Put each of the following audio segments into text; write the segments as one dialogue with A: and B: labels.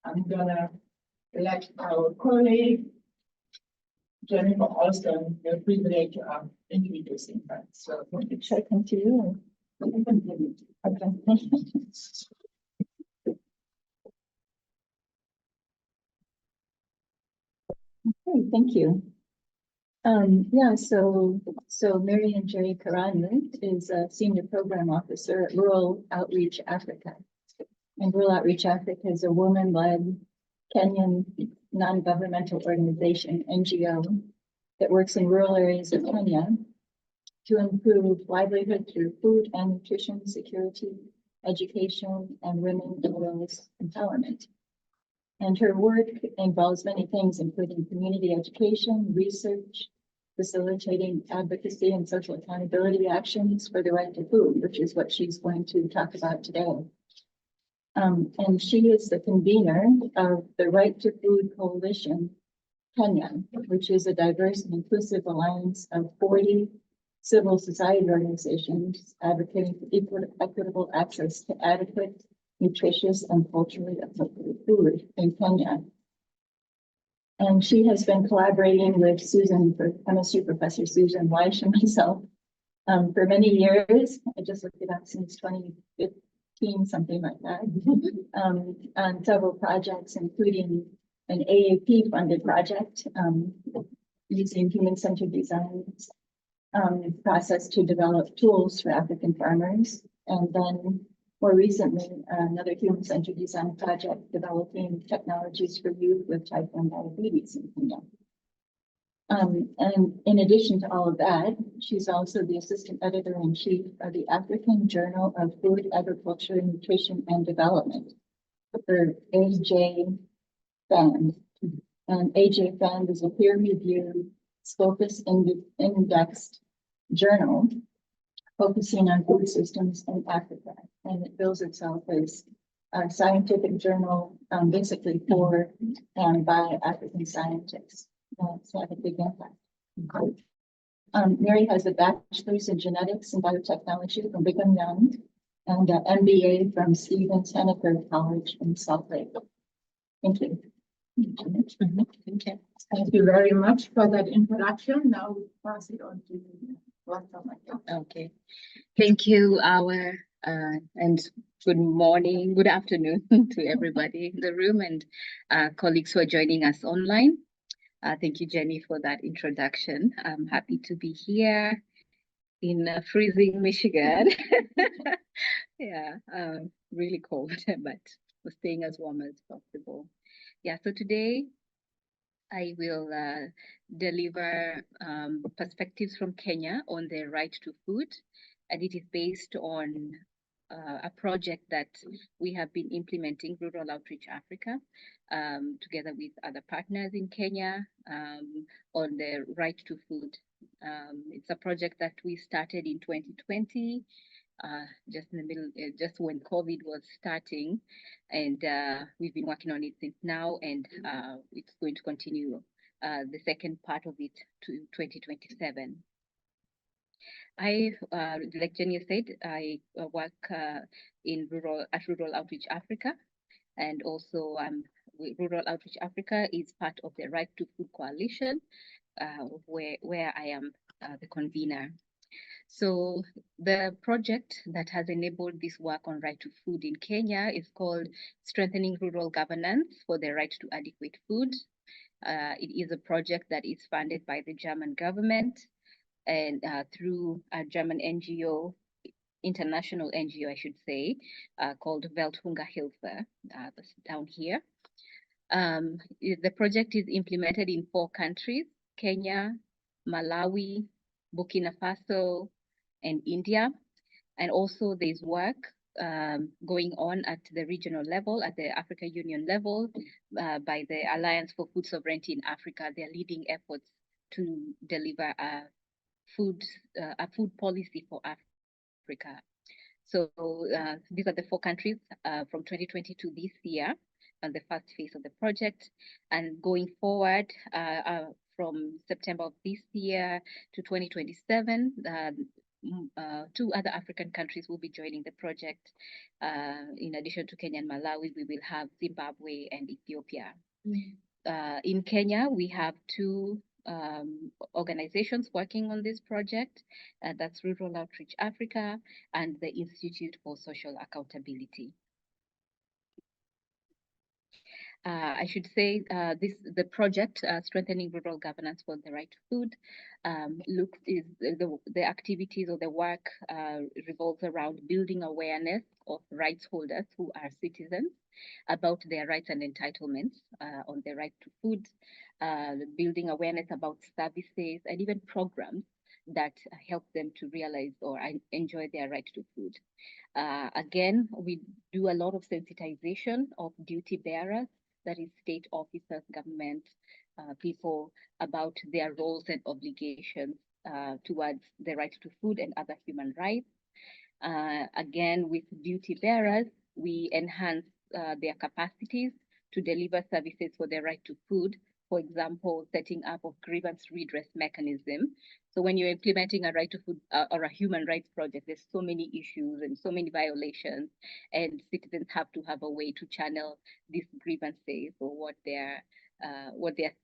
A: I'm gonna let our colleague Jennifer Olson the privilege of introducing her. So
B: Should I come to you? Okay. Okay, thank you. So Marian Jerry Karanu is a senior program officer at Rural Outreach Africa. And Rural Outreach Africa is a woman-led Kenyan non-governmental organization, NGO, that works in rural areas of Kenya to improve livelihood through food and nutrition security, education, and women and girls empowerment. And her work involves many things, including community education, research, facilitating advocacy and social accountability actions for the right to food, which is what she's going to talk about today. And she is the convener of the Right to Food Coalition Kenya, which is a diverse and inclusive alliance of 40 civil society organizations advocating for equitable access to adequate, nutritious, and culturally appropriate food in Kenya. And she has been collaborating with chemistry professor Susan Wyche and myself for many years. I just looked it up since 2015, something like that, on several projects, including an AAP funded project using human-centered design process to develop tools for African farmers. And then more recently, another human-centered design project developing technologies for youth with type 1 diabetes in Kenya. And in addition to all of that, she's also the assistant editor-in-chief of the African Journal of Food, Agriculture, Nutrition, and Development, for AJFAND. And AJFAND is a peer-reviewed, Scopus indexed journal focusing on food systems in Africa. And it bills itself as a scientific journal, basically for and by African scientists. So have a big impact. Mary has a bachelor's in genetics and biotechnology from Brigham Young and an MBA from Stevens Henniker College in Salt Lake. Thank you.
A: Thank you very much for that introduction. Now we pass it on to
C: Okay. Thank you, and good morning, good afternoon to everybody in the room and colleagues who are joining us online. Thank you, Jenny, for that introduction. I'm happy to be here in freezing Michigan. Yeah, really cold, but we're staying as warm as possible. Yeah, so today I will deliver perspectives from Kenya on the right to food, and it is based on a project that we have been implementing, Rural Outreach Africa, together with other partners in Kenya on the right to food. It's a project that we started in 2020, just in the middle, just when COVID was starting, and we've been working on it since now, and it's going to continue the second part of it to 2027. Like Jenny said, I work at Rural Outreach Africa, and also Rural Outreach Africa is part of the Right to Food Coalition, where I am the convener. So the project that has enabled this work on right to food in Kenya is called Strengthening Rural Governance for the Right to Adequate Food. It is a project that is funded by the German government and through a German NGO, international NGO, I should say, called Welthungerhilfe, that's down here. The project is implemented in 4 countries, Kenya, Malawi, Burkina Faso, and India. And also there's work going on at the regional level, at the Africa Union level, by the Alliance for Food Sovereignty in Africa. They're leading efforts to deliver a food policy for Africa. So these are the 4 countries from 2020 to this year, and the first phase of the project. And going forward, from September of this year to 2027, two other African countries will be joining the project. In addition to Kenya and Malawi, we will have Zimbabwe and Ethiopia. In Kenya, we have two organizations working on this project. That's Rural Outreach Africa and the Institute for Social Accountability. I should say the project strengthening rural governance for the right to food the activities or the work revolves around building awareness of rights holders who are citizens about their rights and entitlements on the right to food, building awareness about services and even programs that help them to realize or enjoy their right to food. Again, we do a lot of sensitization of duty bearers, that is state officers, government people, about their roles and obligations towards the right to food and other human rights. Again, with duty bearers, we enhance their capacities to deliver services for the right to food. For example, setting up of grievance redress mechanism. So when you're implementing a right to food or a human rights project, there's so many issues and so many violations, and citizens have to have a way to channel these grievances or what they're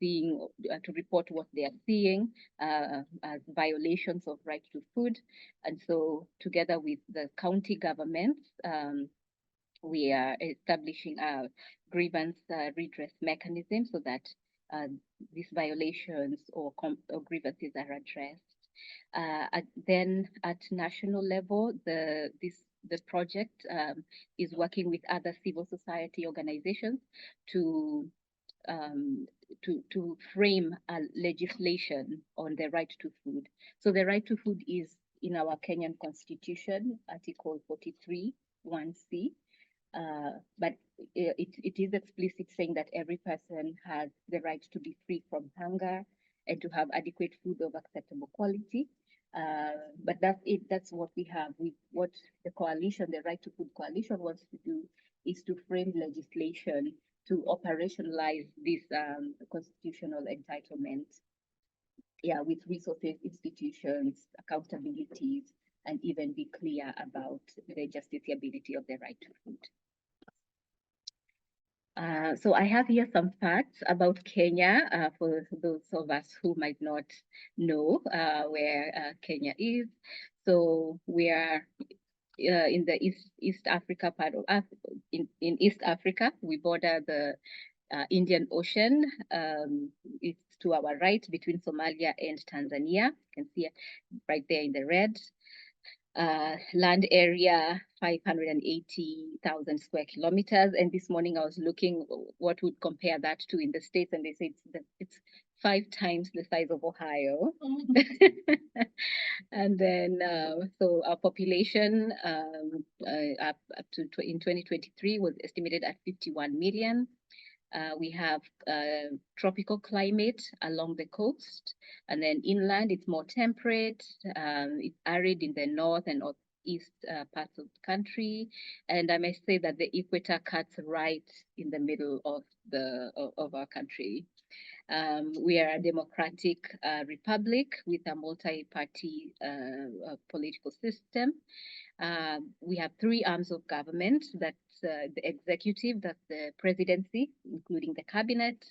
C: seeing, to report what they are seeing as violations of right to food. And so together with the county governments, we are establishing a grievance redress mechanism so that these violations or grievances are addressed. Then at national level, the project is working with other civil society organizations to frame a legislation on the right to food. So the right to food is in our Kenyan Constitution, Article 43, 1C. But it is explicit, saying that every person has the right to be free from hunger and to have adequate food of acceptable quality. But that's what we have. What the coalition, the Right to Food Coalition, wants to do is to frame legislation to operationalize this constitutional entitlement. Yeah, with resources, institutions, accountabilities, and even be clear about the justiciability of the right to food. So I have here some facts about Kenya for those of us who might not know where Kenya is. So we are in the East Africa part of in East Africa. We border the Indian Ocean. It's to our right between Somalia and Tanzania. You can see it right there in the red. Land area 580,000 square kilometers. And this morning I was looking what would compare that to in the States, and they say it's 5 times the size of Ohio. And then, so our population up to in 2023 was estimated at 51 million. We have tropical climate along the coast, and then inland it's more temperate. It's arid in the north and northeast parts of the country, and I must say that the equator cuts right in the middle of our country. We are a democratic republic with a multi-party political system. We have 3 arms of government. That's the executive, that's the presidency, including the cabinet.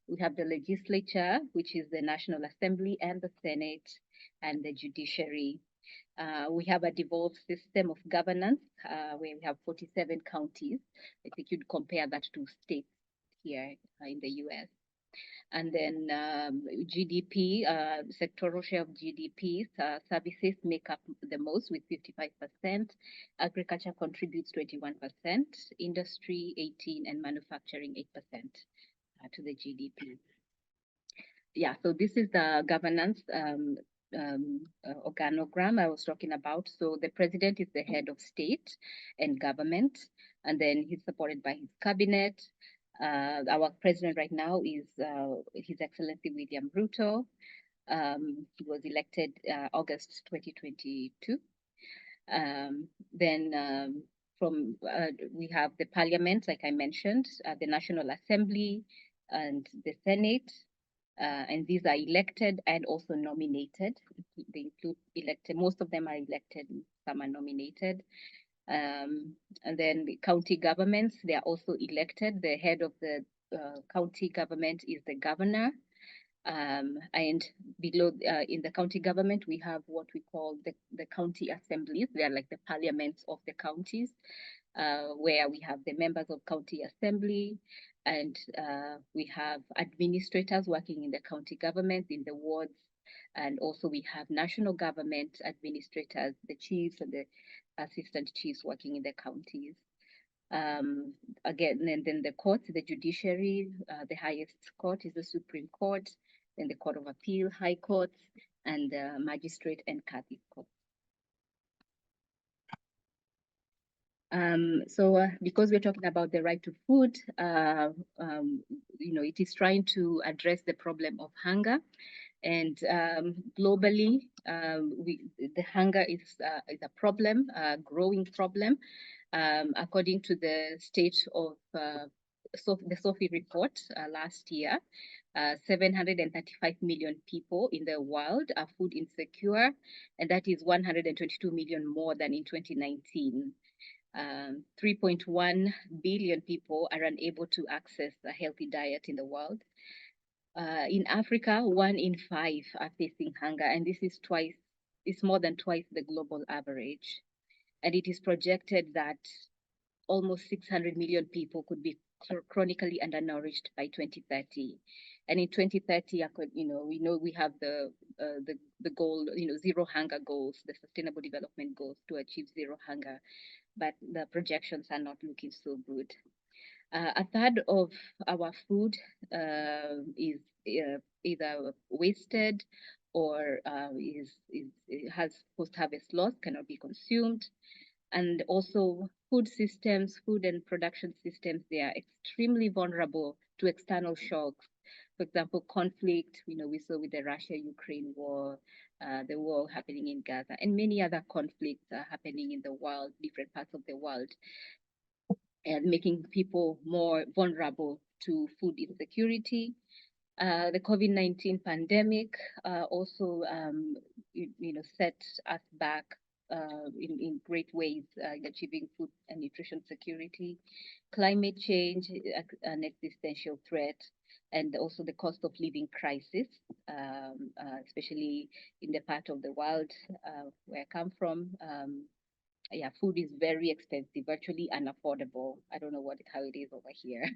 C: We have the legislature, which is the National Assembly, and the Senate, and the judiciary. We have a devolved system of governance where we have 47 counties. I think you'd compare that to states here in the US. And then GDP, sectoral share of GDP, services make up the most with 55%. Agriculture contributes 21%, industry 18%, and manufacturing 8% to the GDP. Yeah, so this is the governance organogram I was talking about. So the president is the head of state and government, and then he's supported by his cabinet. Our president right now is His Excellency William Ruto. He was elected August 2022. Then we have the parliament, like I mentioned, the National Assembly and the Senate, and these are elected and also nominated. they include elected, most of them are elected, some are nominated. And then the county governments, they are also elected. The head of the county government is the governor. And below in the county government, we have what we call the county assemblies. They are like the parliaments of the counties, where we have the members of county assembly, and we have administrators working in the county government, in the wards, and also we have national government administrators, the chiefs and the assistant chiefs working in the counties. Again, and then the courts, the judiciary, the highest court is the Supreme Court, then the Court of Appeal, High Courts, and the Magistrate and Catholic Court. Because we're talking about the right to food, it is trying to address the problem of hunger. And globally, the hunger is a problem, a growing problem. According to the state of the SOFI report last year, 735 million people in the world are food insecure, and that is 122 million more than in 2019. 3.1 billion people are unable to access a healthy diet in the world. In Africa, 1 in 5 are facing hunger, and this is more than twice the global average. And it is projected that almost 600 million people could be chronically undernourished by 2030. And in 2030, we know we have the goal, zero hunger goals, the Sustainable Development Goals to achieve zero hunger, but the projections are not looking so good. A third of our food is either wasted or has post-harvest loss, cannot be consumed. And also food and production systems, they are extremely vulnerable to external shocks. For example, conflict, we saw with the Russia-Ukraine war, the war happening in Gaza, and many other conflicts are happening in the world, different parts of the world, and making people more vulnerable to food insecurity. The COVID-19 pandemic also, set us back in great ways in achieving food and nutrition security. Climate change, an existential threat, and also the cost of living crisis, especially in the part of the world where I come from. Food is very expensive, virtually unaffordable. I don't know how it is over here,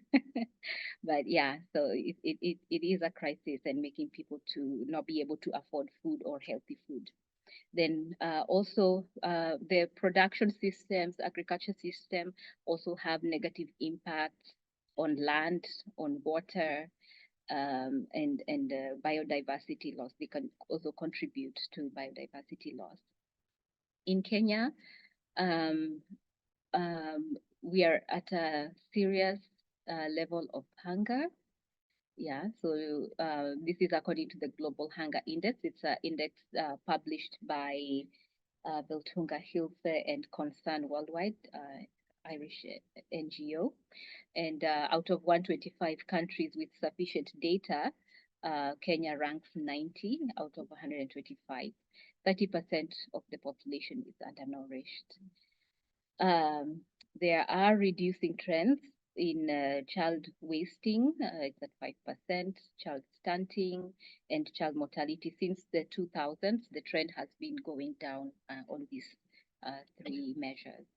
C: but so it is a crisis and making people to not be able to afford food or healthy food. Then also the production systems, agriculture system also have negative impacts on land, on water, and biodiversity loss. They can also contribute to biodiversity loss. In Kenya, we are at a serious level of hunger. So this is according to the Global Hunger Index. It's an index published by Beltunga Hilfe and Concern Worldwide, Irish NGO. And out of 125 countries with sufficient data, Kenya ranks 90 out of 125. 30% of the population is undernourished. There are reducing trends in child wasting, it's at 5%, child stunting, and child mortality. Since the 2000s, the trend has been going down on these 3 measures.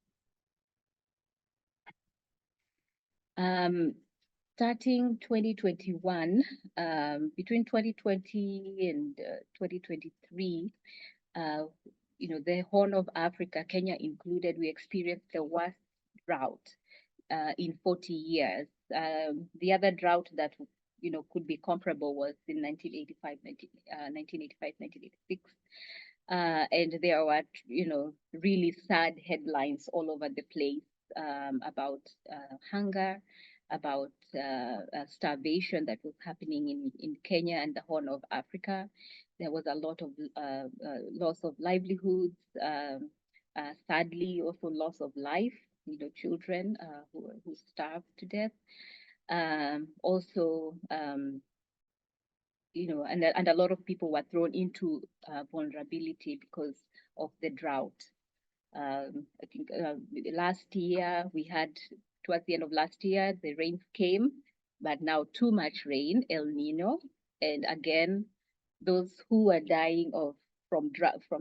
C: Starting 2021, between 2020 and 2023, the Horn of Africa, Kenya included, we experienced the worst drought in 40 years. The other drought that could be comparable was in 1985, 1986. And there were really sad headlines all over the place about hunger, about starvation that was happening in Kenya and the Horn of Africa. There was a lot of loss of livelihoods, sadly also loss of life, children who starved to death. Also, and a lot of people were thrown into vulnerability because of the drought. I think last year towards the end of last year, the rains came, but now too much rain, El Nino, and again, those who were dying from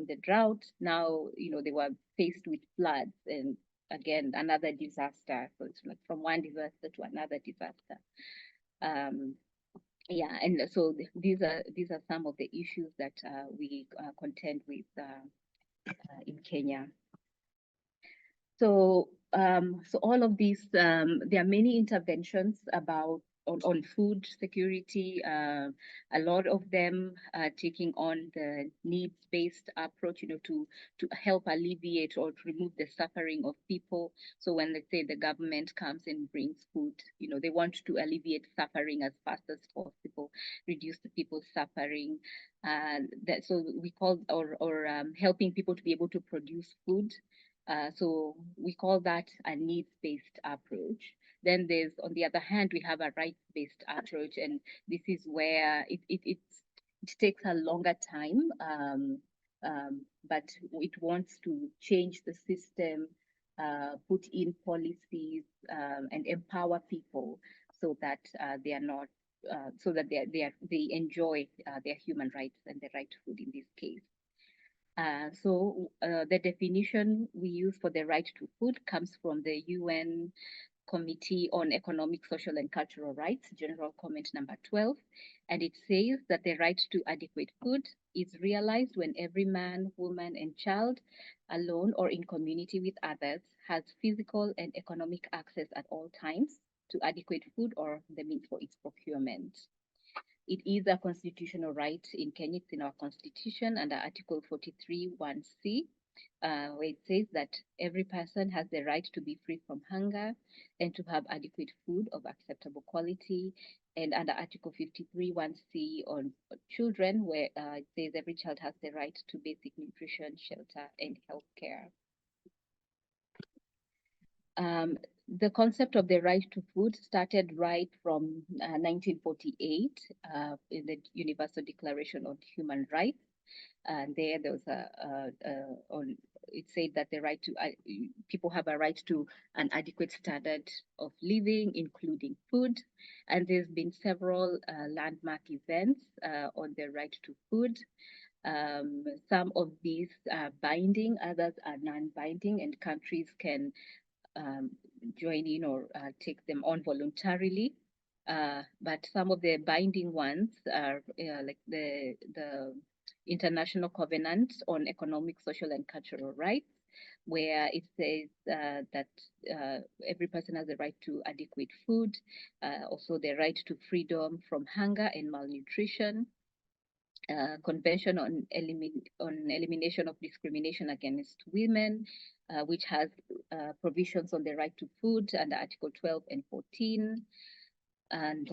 C: the drought, now they were faced with floods, and again another disaster. So it's like from one disaster to another disaster. Yeah, and so these are some of the issues that we contend with in Kenya. So all of these, there are many interventions on food security. A lot of them are taking on the needs-based approach, to help alleviate or to remove the suffering of people. So when, let's say, the government comes and brings food, they want to alleviate suffering as fast as possible, reduce the people's suffering. So we call or helping people to be able to produce food. So we call that a needs-based approach. Then there's, on the other hand, we have a rights-based approach, and this is where it takes a longer time, but it wants to change the system, put in policies, and empower people so that they are not, so that they enjoy their human rights and the right to food in this case. So the definition we use for the right to food comes from the UN Committee on Economic, Social and Cultural Rights, General Comment number 12. And it says that the right to adequate food is realized when every man, woman and child, alone or in community with others, has physical and economic access at all times to adequate food or the means for its procurement. It is a constitutional right in Kenya. It's in our constitution under Article 43(1)(c), where it says that every person has the right to be free from hunger and to have adequate food of acceptable quality. And under Article 53(1)(c) on children, where it says every child has the right to basic nutrition, shelter, and health care. The concept of the right to food started right from 1948 in the Universal Declaration on Human Rights. And there was it said that the right to people have a right to an adequate standard of living, including food. And there's been several landmark events on the right to food. Some of these are binding, others are non-binding, and countries can join in or take them on voluntarily. But some of the binding ones are like the International Covenant on Economic, Social and Cultural Rights, where it says that every person has the right to adequate food, also the right to freedom from hunger and malnutrition. Convention on elimination of discrimination against women, which has provisions on the right to food under Article 12 and 14, and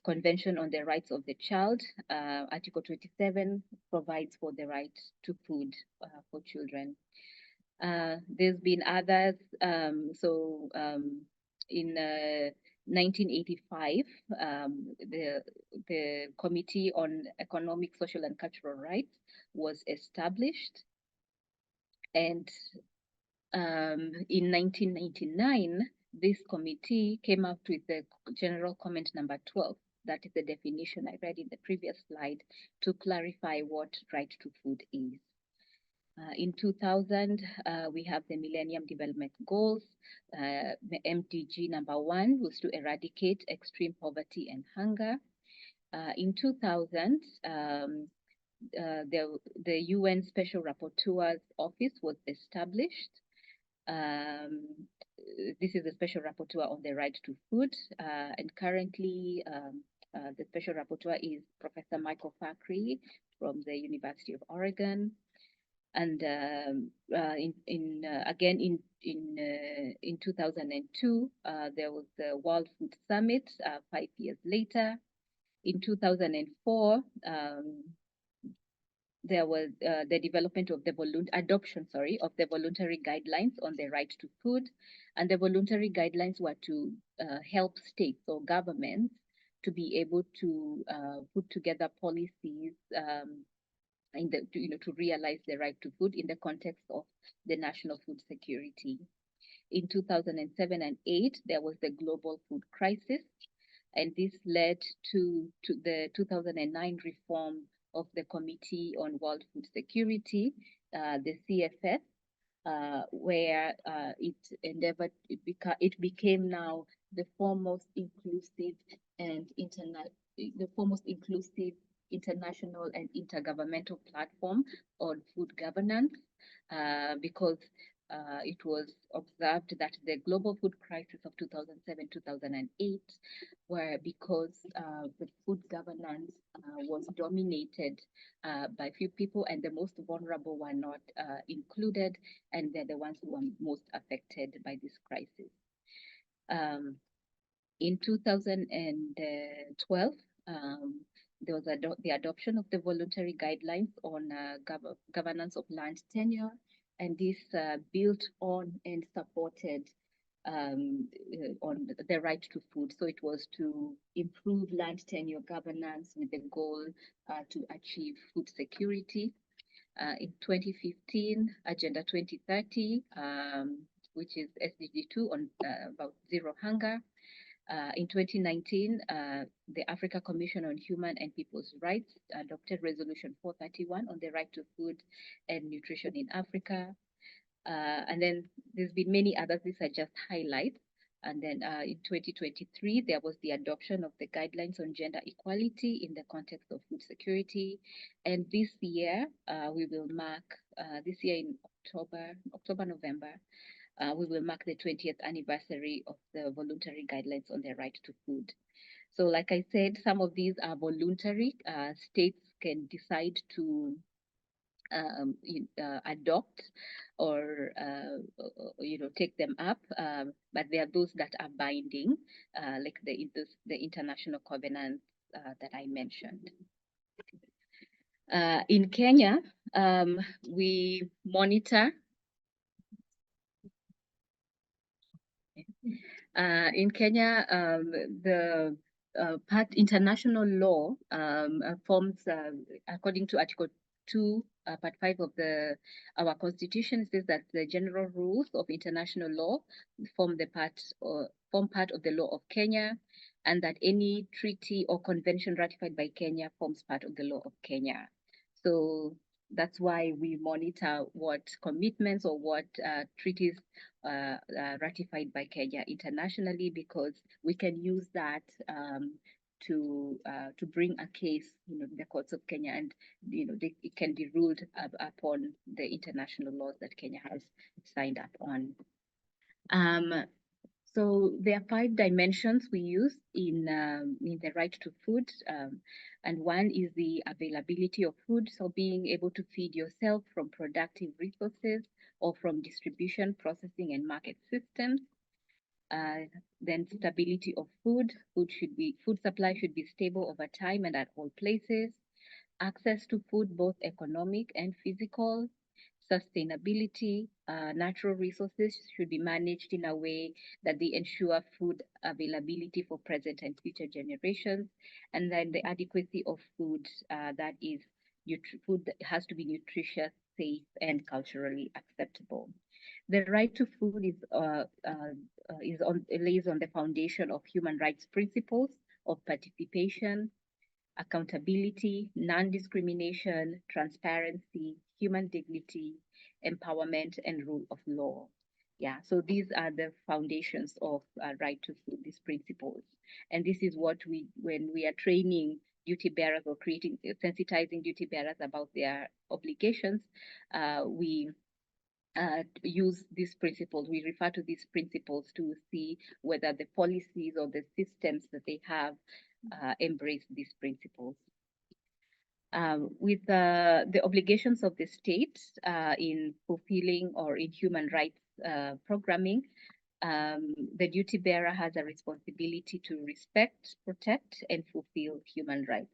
C: Convention on the Rights of the Child, Article 27 provides for the right to food for children. There's been others, in 1985, the Committee on Economic, Social and Cultural Rights was established. And in 1999, this committee came up with the General Comment number 12. That is the definition I read in the previous slide to clarify what right to food is. In 2000, we have the Millennium Development Goals. MDG number 1 was to eradicate extreme poverty and hunger. In 2000, the UN Special Rapporteur's Office was established. This is the Special Rapporteur on the right to food, and currently the Special Rapporteur is Professor Michael Fakri from the University of Oregon. And again in 2002, there was the World Food Summit 5 years later. In 2004, there was the development of the adoption of the voluntary guidelines on the right to food, and the voluntary guidelines were to help states or governments to be able to put together policies to realize the right to food in the context of the national food security. In 2007 and 8, there was the global food crisis, and this led to the 2009 reform of the Committee on World Food Security, the CFS, where it became now the foremost inclusive international and intergovernmental platform on food governance, because it was observed that the global food crisis of 2007-2008 were because the food governance was dominated by few people, and the most vulnerable were not included, and they're the ones who were most affected by this crisis. In 2012, there was the adoption of the voluntary guidelines on governance of land tenure, and this built on and supported on the right to food. So it was to improve land tenure governance with the goal to achieve food security. In 2015, Agenda 2030, which is SDG 2 on about zero hunger. In 2019, the Africa Commission on Human and People's Rights adopted Resolution 431 on the right to food and nutrition in Africa. And then there's been many others. These are just highlights. And then in 2023, there was the adoption of the guidelines on gender equality in the context of food security. And this year, we will mark, this year in November, we will mark the 20th anniversary of the voluntary guidelines on the right to food. So like I said, some of these are voluntary. States can decide to adopt or take them up, but there are those that are binding, like the international covenants that I mentioned. In Kenya, we monitor. In Kenya, the international law forms, according to Article 2, Part 5 of our Constitution, says that the general rules of international law form part of the law of Kenya, and that any treaty or convention ratified by Kenya forms part of the law of Kenya. So that's why we monitor what commitments or what treaties ratified by Kenya internationally, because we can use that to bring a case, in the courts of Kenya, and it can be ruled upon the international laws that Kenya has signed up on. So there are 5 dimensions we use in the right to food, and one is the availability of food, so being able to feed yourself from productive resources or from distribution, processing, and market systems. Then stability of food. Food supply should be stable over time and at all places. Access to food, both economic and physical. Sustainability. Natural resources should be managed in a way that they ensure food availability for present and future generations. And then the adequacy of food, that is, food has to be nutritious, safe, and culturally acceptable. The right to food lays on the foundation of human rights principles of participation, accountability, non-discrimination, transparency, human dignity, empowerment, and rule of law. Yeah, so these are the foundations of right to food, these principles. And this is what when we are training duty bearers or sensitizing duty bearers about their obligations, we use these principles. We refer to these principles to see whether the policies or the systems that they have embrace these principles. With the obligations of the state in fulfilling or in human rights programming, the duty bearer has a responsibility to respect, protect, and fulfill human rights.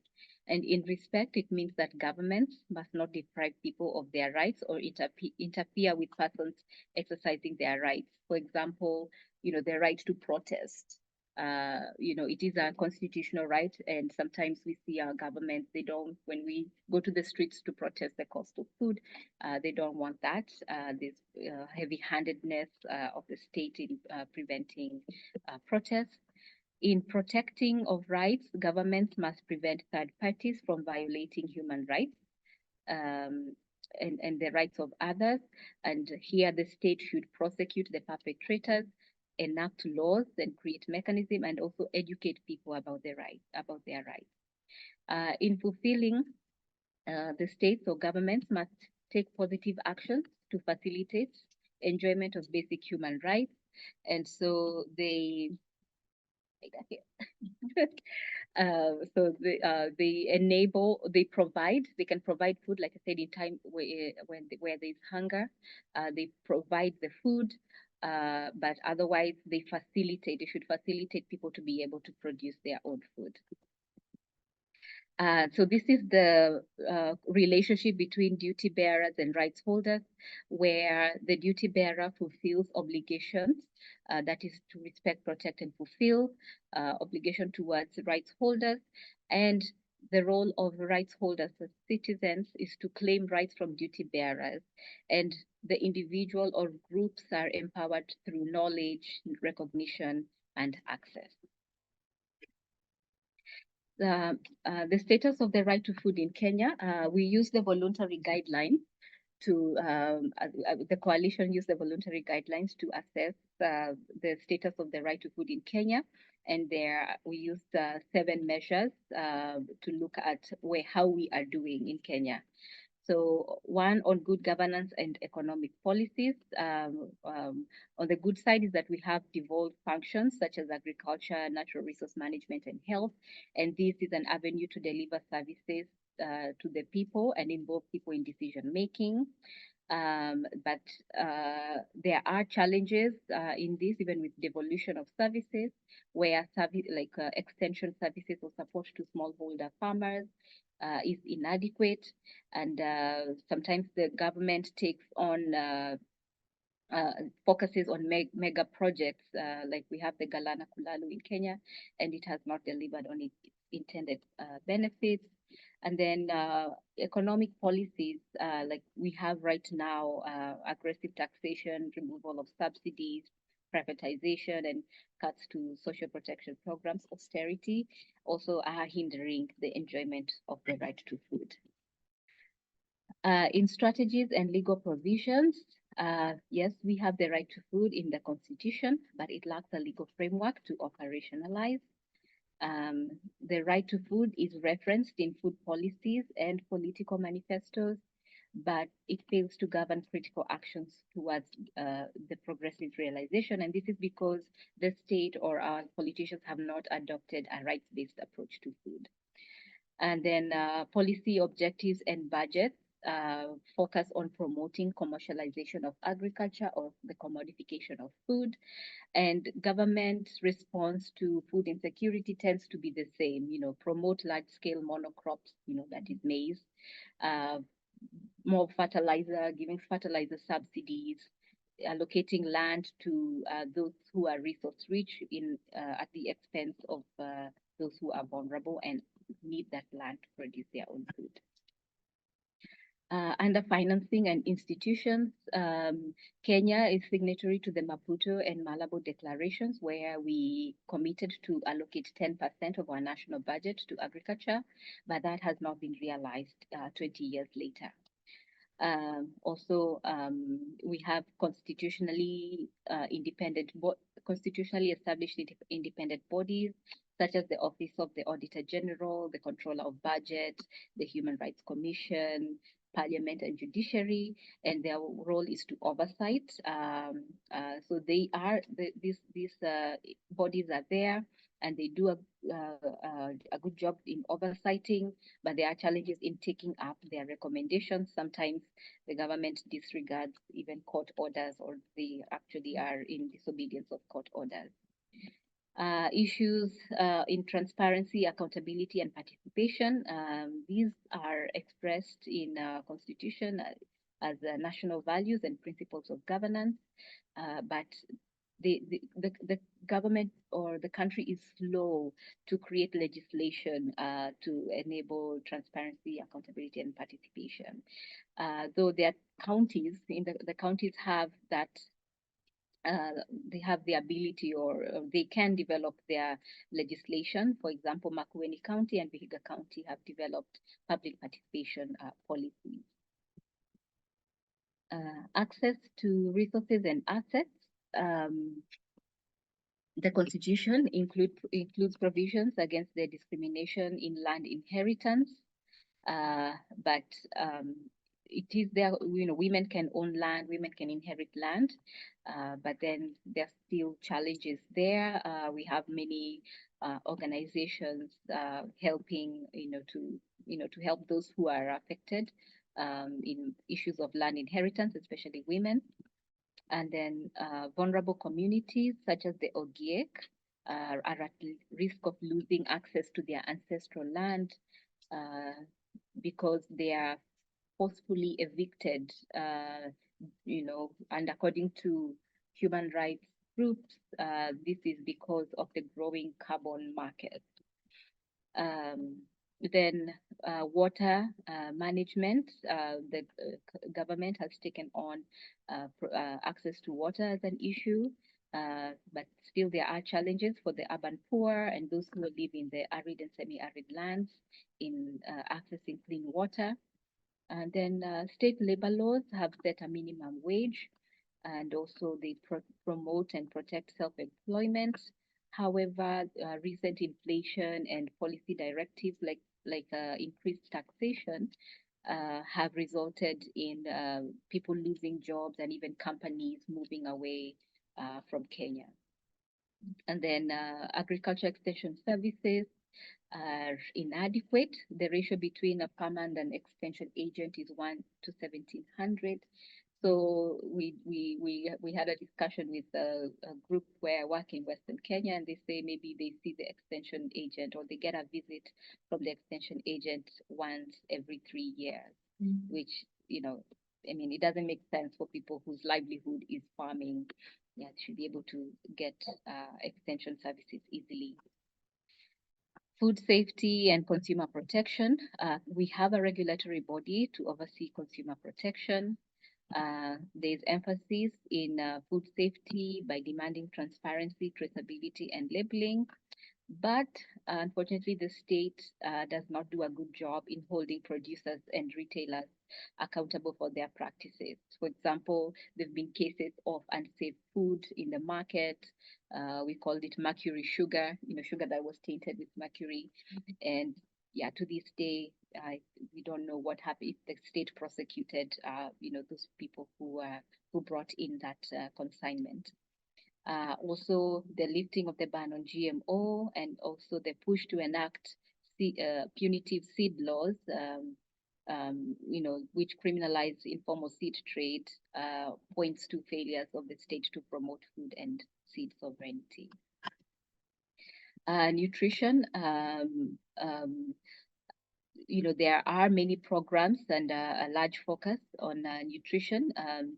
C: And in respect, it means that governments must not deprive people of their rights or interfere with persons exercising their rights. For example, the right to protest. it is a constitutional right, and sometimes we see our governments, when we go to the streets to protest the cost of food, they don't want that. This heavy-handedness of the state in preventing protests. In protecting of rights, governments must prevent third parties from violating human rights um, and the rights of others. And here the state should prosecute the perpetrators, enact laws and create mechanisms, and also educate people about their rights. In fulfilling, the states or governments must take positive actions to facilitate enjoyment of basic human rights. And so they they can provide food, like I said, in time where there's hunger, they provide the food, but otherwise they should facilitate people to be able to produce their own food. So this is the relationship between duty bearers and rights holders, where the duty bearer fulfills obligations, that is to respect, protect, and fulfill obligation towards rights holders. And the role of rights holders as citizens is to claim rights from duty bearers. And the individual or groups are empowered through knowledge, recognition, and access. The status of the right to food in Kenya, we use the voluntary guidelines the coalition used the voluntary guidelines to assess the status of the right to food in Kenya. And we used 7 measures to look at how we are doing in Kenya. So 1, on good governance and economic policies. On the good side is that we have devolved functions such as agriculture, natural resource management, and health. And this is an avenue to deliver services to the people and involve people in decision making. But there are challenges in this, even with devolution of services, where extension services or support to smallholder farmers is inadequate, and sometimes the government takes on focuses on mega projects, like we have the Galana Kulalu in Kenya, and it has not delivered on its intended benefits. And then economic policies, like we have right now, aggressive taxation, removal of subsidies, privatization, and cuts to social protection programs, austerity, also are hindering the enjoyment of the right to food. In strategies and legal provisions, yes, we have the right to food in the Constitution, but it lacks a legal framework to operationalize. The right to food is referenced in food policies and political manifestos, but it fails to govern critical actions towards the progressive realization. And this is because the state or our politicians have not adopted a rights-based approach to food. And then policy objectives and budgets focus on promoting commercialization of agriculture or the commodification of food. And government response to food insecurity tends to be the same, promote large-scale monocrops, that is maize, more fertilizer, giving fertilizer subsidies, allocating land to those who are resource rich at the expense of those who are vulnerable and need that land to produce their own food. Under financing and institutions, Kenya is signatory to the Maputo and Malabo declarations, where we committed to allocate 10% of our national budget to agriculture, but that has not been realized 20 years later. Also, we have constitutionally established independent bodies, such as the Office of the Auditor General, the Controller of Budget, the Human Rights Commission, Parliament, and Judiciary, and their role is to oversight. So these bodies are there, and they do a good job in oversighting, but there are challenges in taking up their recommendations. Sometimes the government disregards even court orders, or they actually are in disobedience of court orders. Issues in transparency, accountability, and participation. These are expressed in Constitution as national values and principles of governance, but the government or the country is slow to create legislation to enable transparency, accountability, and participation. Though there are counties, the counties have that they have the ability or they can develop their legislation. For example, Makueni County and Vihiga County have developed public participation policies. Access to resources and assets. The Constitution includes provisions against the discrimination in land inheritance, but it is there, women can own land, women can inherit land, but then there's still challenges there. We have many organizations helping, to help those who are affected in issues of land inheritance, especially women. And then vulnerable communities such as the Ogiek are at risk of losing access to their ancestral land because they are forcefully evicted, and according to human rights groups, this is because of the growing carbon market. Then water management, the government has taken on access to water as an issue, but still there are challenges for the urban poor and those who live in the arid and semi-arid lands in accessing clean water. And then state labor laws have set a minimum wage, and also they promote and protect self-employment. However, recent inflation and policy directives like increased taxation have resulted in people losing jobs and even companies moving away from Kenya. And then agriculture extension services are inadequate. The ratio between a permanent and extension agent is 1 to 1,700. So we had a discussion with a group where I work in Western Kenya, and they say maybe they see the extension agent or they get a visit from the extension agent once every 3 years, which, it doesn't make sense for people whose livelihood is farming. Yeah, should be able to get extension services easily. Food safety and consumer protection. We have a regulatory body to oversee consumer protection. There's emphasis in food safety by demanding transparency, traceability, and labeling. But unfortunately, the state does not do a good job in holding producers and retailers accountable for their practices. For example, there have been cases of unsafe food in the market. We called it mercury sugar, sugar that was tainted with mercury. And yeah, to this day, we don't know what happened, if the state prosecuted, those people who brought in that consignment. Also, the lifting of the ban on GMO and also the push to enact punitive seed laws, which criminalize informal seed trade, points to failures of the state to promote food and seed sovereignty. Nutrition. There are many programs and a large focus on nutrition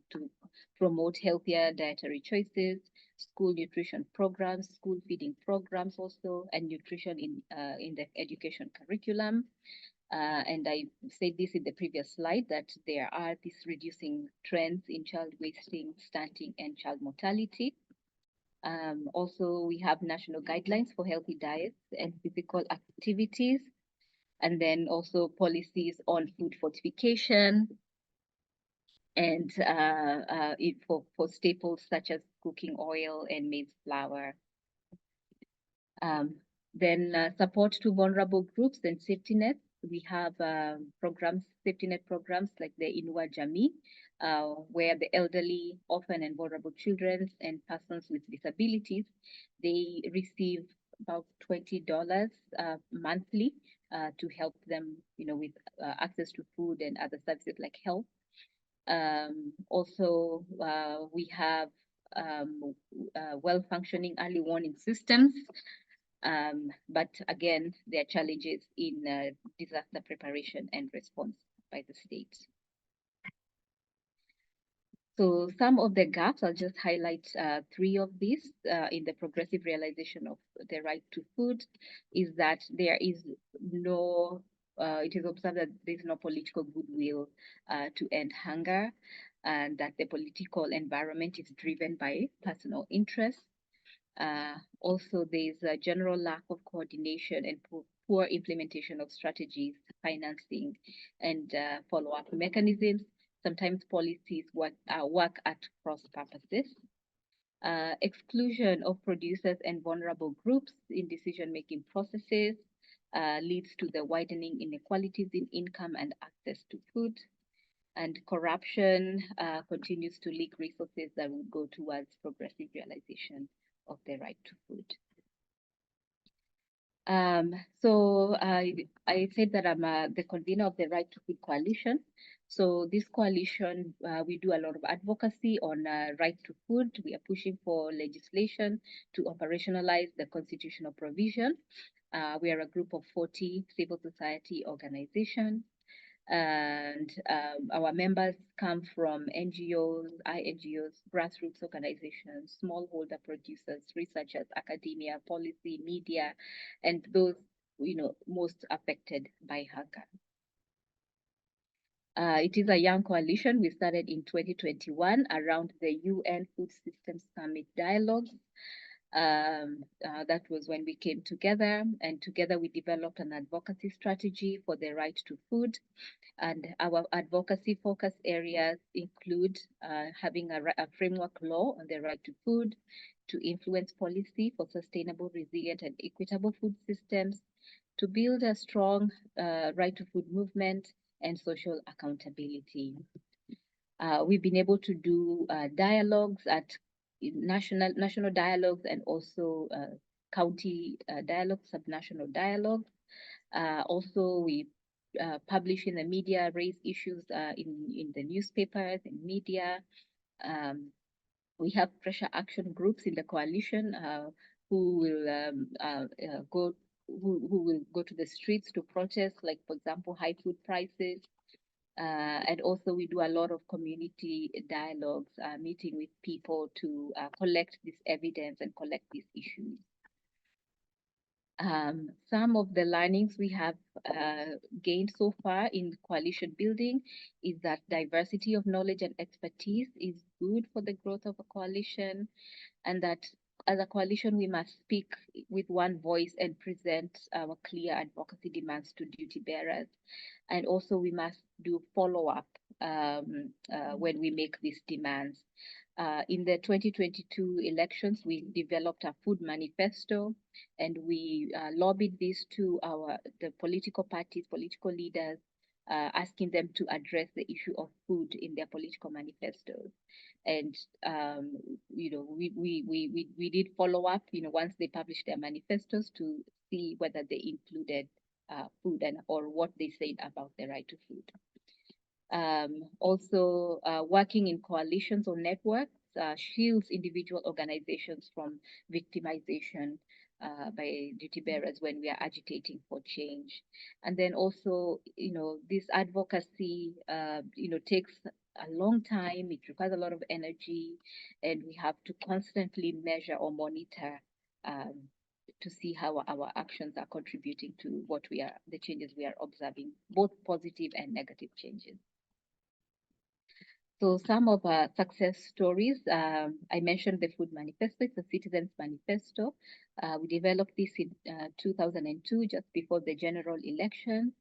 C: to promote healthier dietary choices, school nutrition programs, school feeding programs also, and nutrition in the education curriculum. And I said this in the previous slide, that there are these reducing trends in child wasting, stunting, and child mortality. Also, we have national guidelines for healthy diets and physical activities, and then also policies on food fortification and for staples such as cooking oil and maize flour. Then support to vulnerable groups and safety nets. We have safety net programs like the Inua Jamii, where the elderly, orphan and vulnerable children and persons with disabilities, they receive about $20 monthly to help them, with access to food and other services like health. Also, we have well-functioning early warning systems. But again, there are challenges in disaster preparation and response by the state. So some of the gaps, I'll just highlight three of these in the progressive realization of the right to food, is that there is no, it is observed that there is no political goodwill to end hunger, and that the political environment is driven by personal interests. Also, there is a general lack of coordination and poor implementation of strategies, financing, and follow-up mechanisms. Sometimes policies work at cross purposes. Exclusion of producers and vulnerable groups in decision-making processes leads to the widening inequalities in income and access to food. And corruption continues to leak resources that would go towards progressive realization of the right to food. So I said that I'm the convener of the Right to Food Coalition. So this coalition, we do a lot of advocacy on right to food. We are pushing for legislation to operationalize the constitutional provision. We are a group of 40 civil society organizations, and our members come from NGOs, INGOs, grassroots organizations, smallholder producers, researchers, academia, policy, media, and those most affected by hunger. It is a young coalition. We started in 2021 around the UN Food Systems Summit dialogues. That was when we came together, and together we developed an advocacy strategy for the right to food. And our advocacy focus areas include having a framework law on the right to food, to influence policy for sustainable, resilient, and equitable food systems, to build a strong right to food movement, and social accountability. We've been able to do dialogues at national dialogues, and also county dialogues, subnational dialogues. Also, we publish in the media, raise issues in the newspapers, in media. We have pressure action groups in the coalition who will go to the streets to protest, like, for example, high food prices. And also we do a lot of community dialogues, meeting with people to collect this evidence and collect these issues. Some of the learnings we have gained so far in coalition building is that diversity of knowledge and expertise is good for the growth of a coalition, and that as a coalition, we must speak with one voice and present our clear advocacy demands to duty bearers. And also we must do follow-up when we make these demands. In the 2022 elections, we developed a food manifesto, and we lobbied this to the political parties, political leaders, asking them to address the issue of food in their political manifestos. And we did follow up, once they published their manifestos, to see whether they included food or what they said about the right to food. Also, working in coalitions or networks shields individual organizations from victimization by duty bearers when we are agitating for change. And then also, this advocacy, takes a long time. It requires a lot of energy, and we have to constantly measure or monitor to see how our actions are contributing to the changes we are observing, both positive and negative changes. So some of our success stories, I mentioned the food manifesto. It's a citizens manifesto. We developed this in 2002, just before the general election.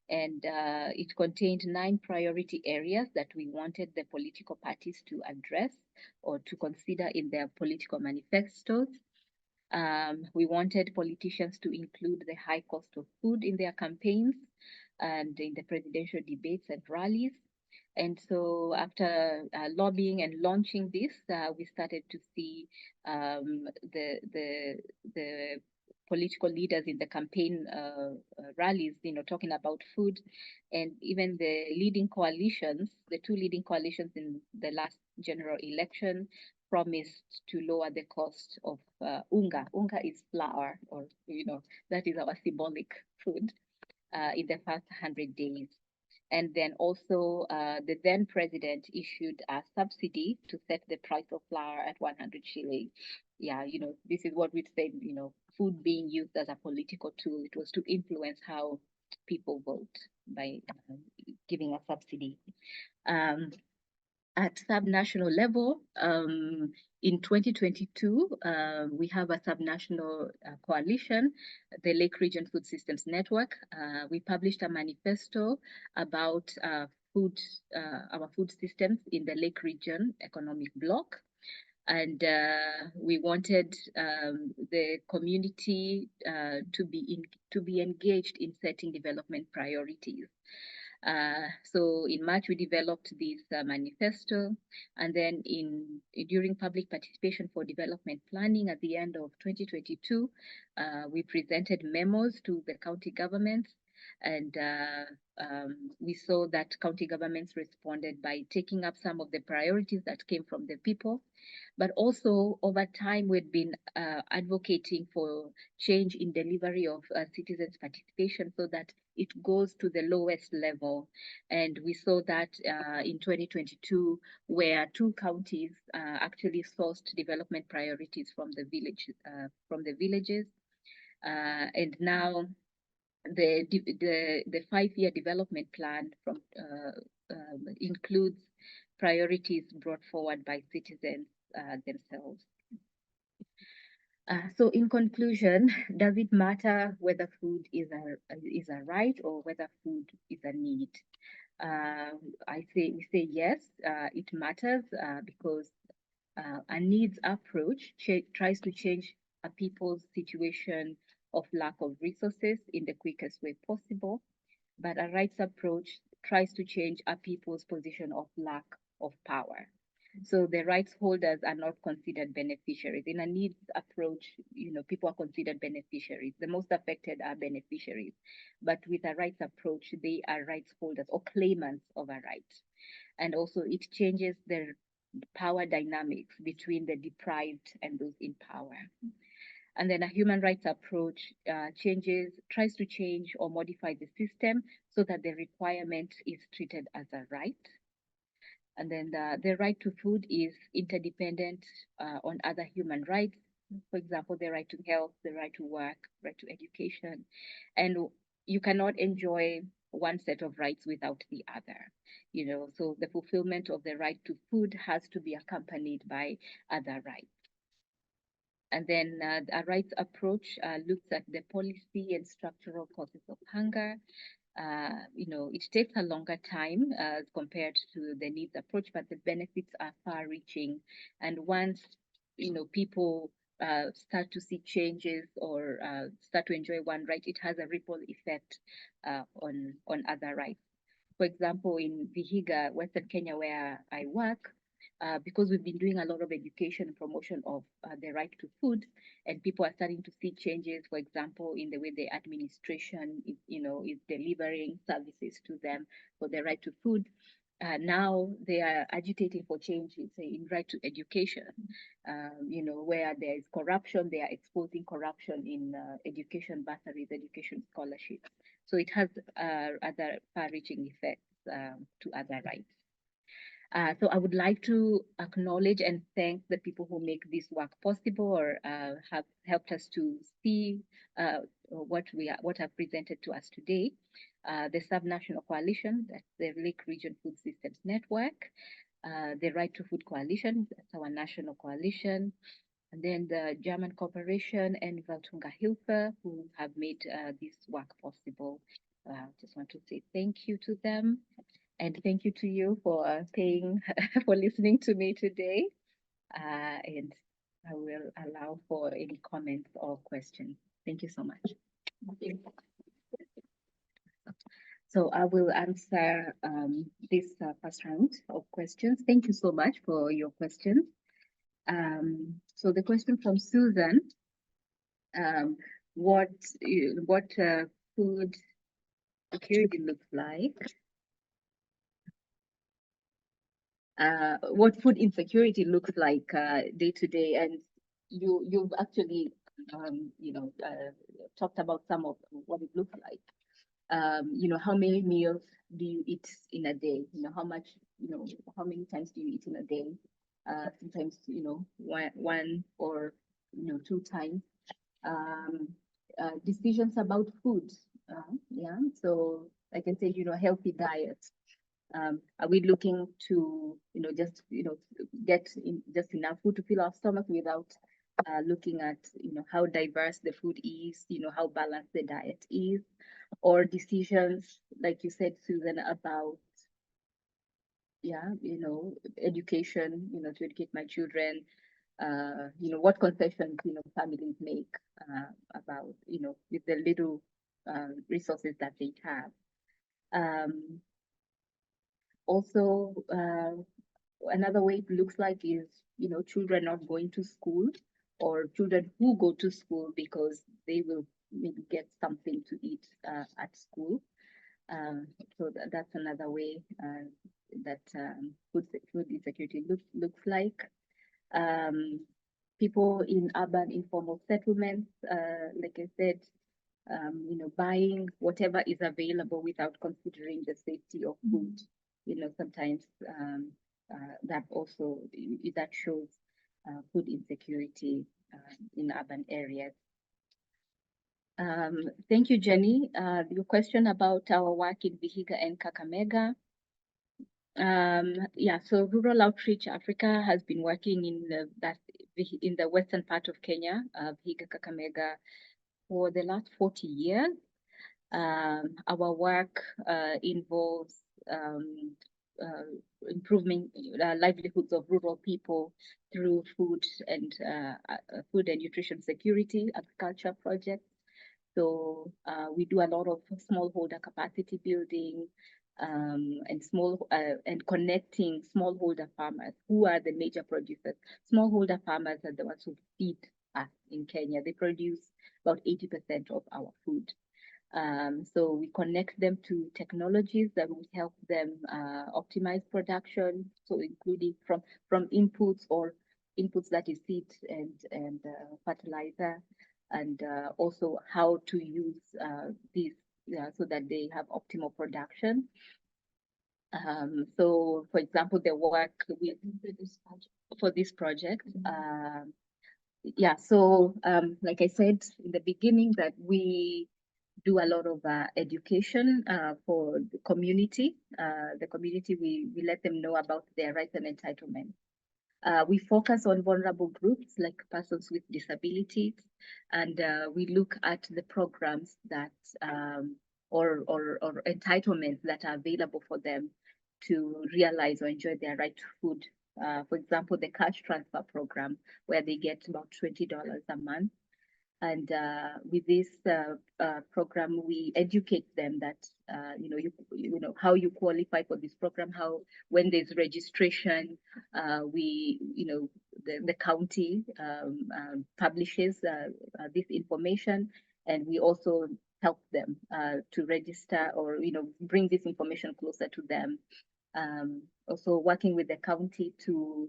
C: And it contained 9 priority areas that we wanted the political parties to address or to consider in their political manifestos. We wanted politicians to include the high cost of food in their campaigns and in the presidential debates and rallies. And so after lobbying and launching this, we started to see the political leaders in the campaign rallies, talking about food, and even the leading coalitions, the 2 leading coalitions in the last general election, promised to lower the cost of unga. Unga is flour, or that is our symbolic food, in the first 100 days. And then also the then president issued a subsidy to set the price of flour at 100 shilling. Yeah, this is what we said, food being used as a political tool. It was to influence how people vote by giving a subsidy. At subnational level, in 2022, we have a subnational coalition, the Lake Region Food Systems Network. We published a manifesto about our food systems in the Lake Region Economic Bloc. And we wanted the community to be engaged in setting development priorities. So in March, we developed this manifesto, and then during public participation for development planning at the end of 2022, we presented memos to the county governments, and we saw that county governments responded by taking up some of the priorities that came from the people. But also over time, we've been advocating for change in delivery of citizens' participation so that it goes to the lowest level. And we saw that in 2022, where 2 counties actually sourced development priorities from the villages. And now the 5-year development plan includes priorities brought forward by citizens themselves. So in conclusion, does it matter whether food is a right or whether food is a need? We say yes, it matters because a needs approach tries to change a people's situation of lack of resources in the quickest way possible, but a rights approach tries to change a people's position of lack of power. So the rights holders are not considered beneficiaries. In a needs approach, people are considered beneficiaries. The most affected are beneficiaries. But with a rights approach, they are rights holders or claimants of a right. And also it changes the power dynamics between the deprived and those in power. And then a human rights approach tries to change or modify the system so that the requirement is treated as a right. And then the right to food is interdependent on other human rights. For example, the right to health, the right to work, right to education. And you cannot enjoy one set of rights without the other. So the fulfillment of the right to food has to be accompanied by other rights. And then a rights approach looks at the policy and structural causes of hunger. It takes a longer time as compared to the needs approach, but the benefits are far-reaching. And once, people start to see changes or start to enjoy one right, it has a ripple effect on other rights. For example, in Vihiga, Western Kenya, where I work, because we've been doing a lot of education and promotion of the right to food, and people are starting to see changes, for example, in the way the administration is delivering services to them for the right to food. Now they are agitating for changes in right to education, where there is corruption, they are exposing corruption in education bursaries, education scholarships. So it has other far-reaching effects to other rights. So I would like to acknowledge and thank the people who make this work possible or have helped us to see what I've presented to us today. The Subnational Coalition, that's the Lake Region Food Systems Network, the Right to Food Coalition, that's our national coalition, and then the German Corporation and Weltunga Hilfe, who have made this work possible. Just want to say thank you to them. And thank you to you for for listening to me today. And I will allow for any comments or questions. Thank you so much. So I will answer this first round of questions. Thank you so much for your questions. So the question from Susan, what food security looks like? What food insecurity looks like day to day, and you've actually talked about some of what it looks like. how many meals do you eat in a day? How much, how many times do you eat in a day? Sometimes, one or, 2 times. Decisions about food. Yeah, so like I said, healthy diet. Are we looking to, just, get just enough food to fill our stomach without looking at, how diverse the food is, how balanced the diet is, or decisions, like you said, Susan, about, yeah, education, to educate my children, what concessions, families make about, with the little resources that they have. Also, another way it looks like is, children not going to school, or children who go to school because they will maybe get something to eat at school. So that's another way that food insecurity looks like. People in urban informal settlements, like I said, buying whatever is available without considering the safety of food. Sometimes that also that shows food insecurity in urban areas. Thank you, Jenny. Your question about our work in Vihiga and Kakamega. Yeah, so Rural Outreach Africa has been working in the western part of Kenya, Vihiga, Kakamega, for the last 40 years. Our work involves improving livelihoods of rural people through food and nutrition security agriculture projects. So we do a lot of smallholder capacity building and connecting smallholder farmers who are the major producers. Smallholder farmers are the ones who feed us in Kenya. They produce about 80% of our food. So we connect them to technologies that will help them optimize production. So including from inputs that is seed and fertilizer, and also how to use these so that they have optimal production. So, for example, the work for this project. Yeah, so like I said in the beginning, that we do a lot of education for the community. We let them know about their rights and entitlements. We focus on vulnerable groups like persons with disabilities, and we look at the programs that or entitlements that are available for them to realize or enjoy their right to food. For example, the cash transfer program, where they get about $20 a month. And with this program, we educate them that how you qualify for this program, how when there's registration, the county publishes this information, and we also help them to register or bring this information closer to them. Also working with the county to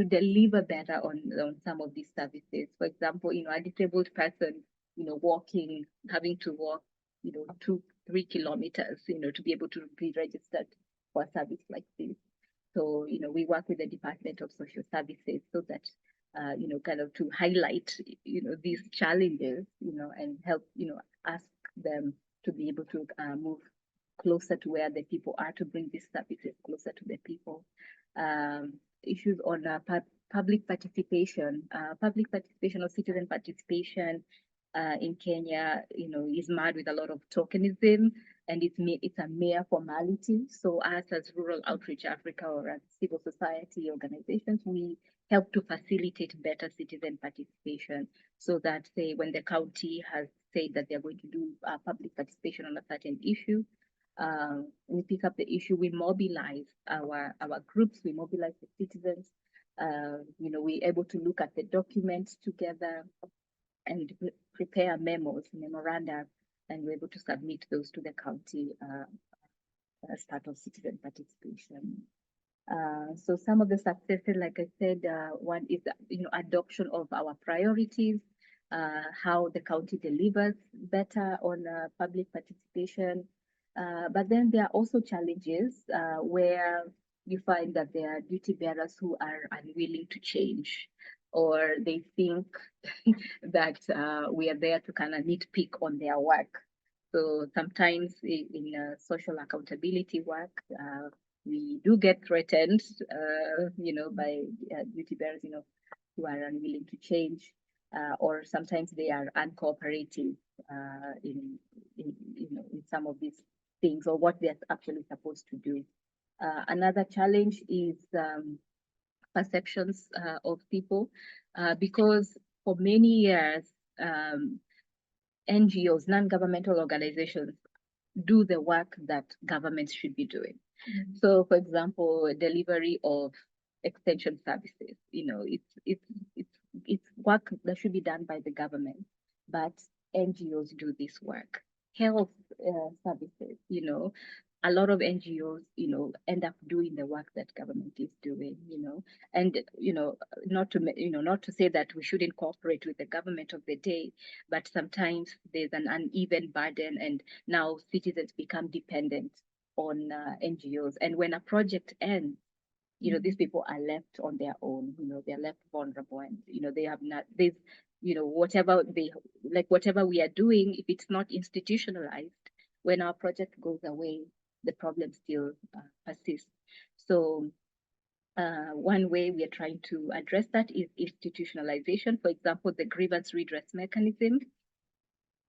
C: deliver better on some of these services. For example, a disabled person, having to walk, 2-3 kilometers, to be able to be registered for a service like this. So, we work with the Department of Social Services so that, kind of to highlight, these challenges, and help, ask them to be able to move closer to where the people are, to bring these services closer to the people. Issues on public participation or citizen participation in Kenya, is marred with a lot of tokenism, and it's a mere formality. So us as Rural Outreach Africa or as civil society organizations, we help to facilitate better citizen participation, so that, say, when the county has said that they're going to do public participation on a certain issue, we pick up the issue, we mobilize our groups, we mobilize the citizens, we're able to look at the documents together and prepare memoranda, and we're able to submit those to the county as part of citizen participation. So some of the successes, like I said, one is adoption of our priorities. how the county delivers better on public participation. But then there are also challenges where you find that there are duty bearers who are unwilling to change, or they think that we are there to kind of nitpick on their work. So sometimes in social accountability work, we do get threatened, by duty bearers, who are unwilling to change, or sometimes they are uncooperative in some of these things or what they're actually supposed to do. Another challenge is perceptions of people, because for many years, NGOs, non-governmental organizations, do the work that governments should be doing.
A: Mm-hmm.
C: So, for example, delivery of extension services, it's work that should be done by the government, but NGOs do this work. Health services, a lot of NGOs, end up doing the work that government is doing, and not to say that we shouldn't cooperate with the government of the day, but sometimes there's an uneven burden, and now citizens become dependent on NGOs, and when a project ends, these people are left on their own, they're left vulnerable, and they have not, there's whatever we are doing, if it's not institutionalized, when our project goes away, the problem still persists. So one way we are trying to address that is institutionalization. For example, the grievance redress mechanism.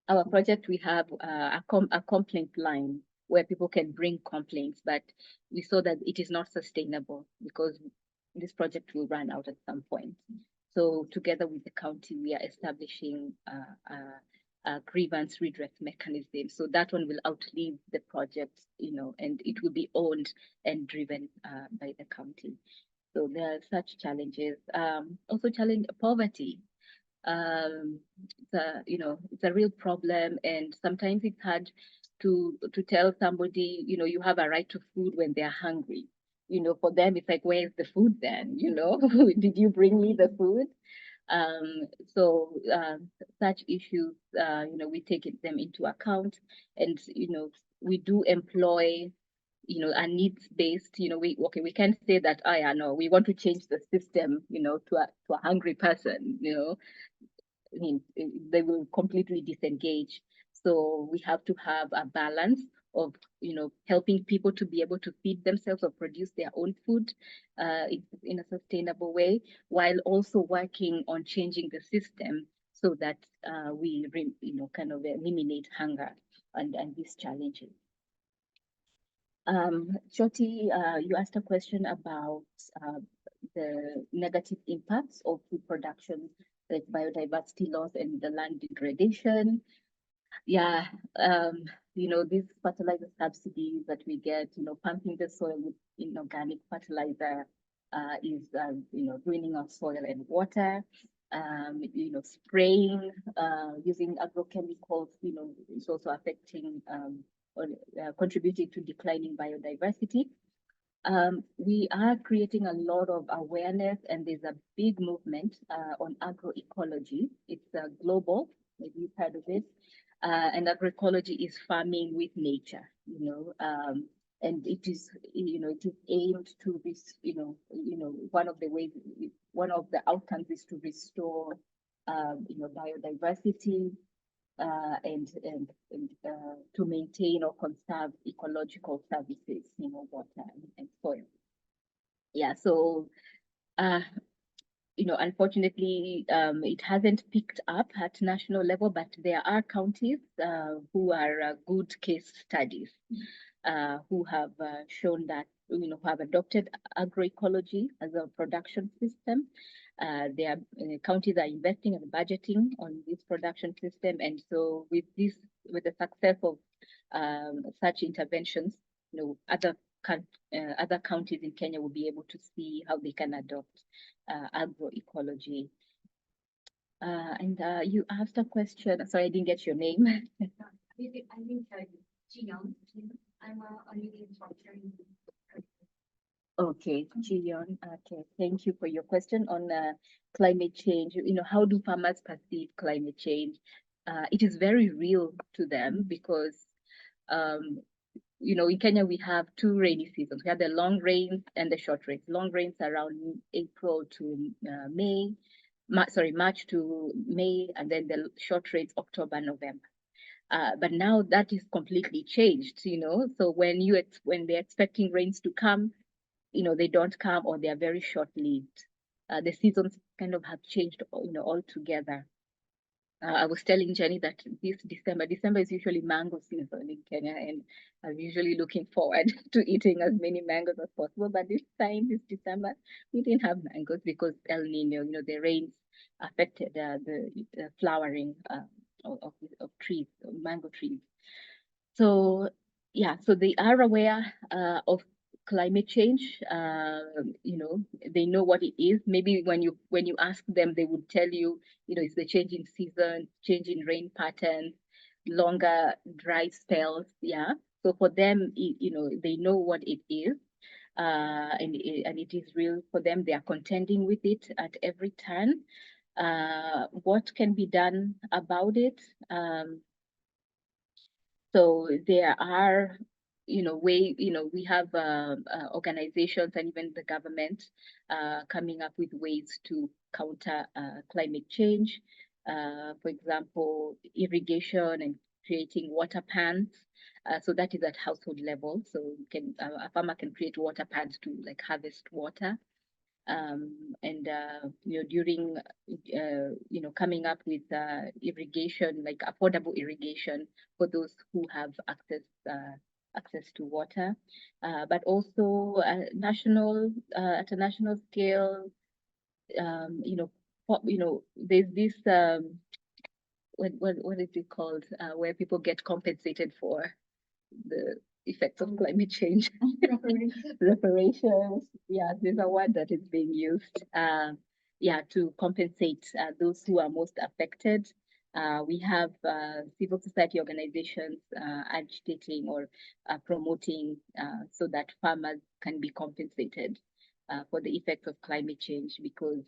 C: Our project, we have a complaint line where people can bring complaints, but we saw that it is not sustainable because this project will run out at some point. So together with the county, we are establishing a grievance redress mechanism. So that one will outlive the project, and it will be owned and driven by the county. So there are such challenges. Also challenge poverty. It's a real problem, and sometimes it's hard to tell somebody, you have a right to food when they're hungry. For them, it's like, where's the food then? Did you bring me the food? So such issues, we take them into account, and we do employ a needs-based, we can't say that, no, we want to change the system, to a hungry person, I mean, they will completely disengage. So we have to have a balance of, helping people to be able to feed themselves or produce their own food in a sustainable way, while also working on changing the system so that we, kind of eliminate hunger and these challenges. Shoti, you asked a question about the negative impacts of food production, like biodiversity loss and the land degradation. Yeah, these fertilizer subsidies that we get, pumping the soil with inorganic fertilizer is, ruining our soil and water. Spraying using agrochemicals, is also affecting or contributing to declining biodiversity. We are creating a lot of awareness, and there's a big movement on agroecology. It's global, maybe you've heard of it. And agroecology is farming with nature, and it is, it is aimed to this, one of the outcomes is to restore, biodiversity, and to maintain or conserve ecological services, water and soil. Yeah, so unfortunately, it hasn't picked up at national level, but there are counties who are good case studies, who have shown that, who have adopted agroecology as a production system. Their counties are investing and budgeting on this production system, and so with the success of such interventions, other counties in Kenya will be able to see how they can adopt agroecology. And you asked a question. Sorry, I didn't get your name.
D: I'm a living structure.
C: Okay, Chilion, okay, thank you for your question on climate change. You know, how do farmers perceive climate change? It is very real to them because, um, you know, in Kenya we have two rainy seasons. We have the long rains and the short rains. Long rains around April to May, March to May, and then the short rains October, November. But now that is completely changed, you know. So when they're expecting rains to come, you know, they don't come or they are very short-lived. The seasons kind of have changed, you know, altogether. I was telling Jenny that this December is usually mango season in Kenya, and I'm usually looking forward to eating as many mangoes as possible. But this December, we didn't have mangoes because El Nino, you know, the rains affected the flowering of trees, mango trees. So yeah, so they are aware of climate change. You know, they know what it is. Maybe when you ask them, they would tell you, you know, it's the change in season, change in rain patterns, longer dry spells. Yeah. So for them, you know, they know what it is. And it is real for them. They are contending with it at every turn. What can be done about it? So there are, you know, we have organizations and even the government coming up with ways to counter climate change. For example, irrigation and creating water pans. So that is at household level. So a farmer can create water pans to like harvest water. And you know, during you know, coming up with irrigation, like affordable irrigation for those who have access to water, but also at a national scale, you know, there's this what is it called, where people get compensated for the effects of climate change. Reparations. Yeah, there's a word that is being used. Yeah, to compensate those who are most affected. We have civil society organizations agitating or promoting so that farmers can be compensated for the effects of climate change, because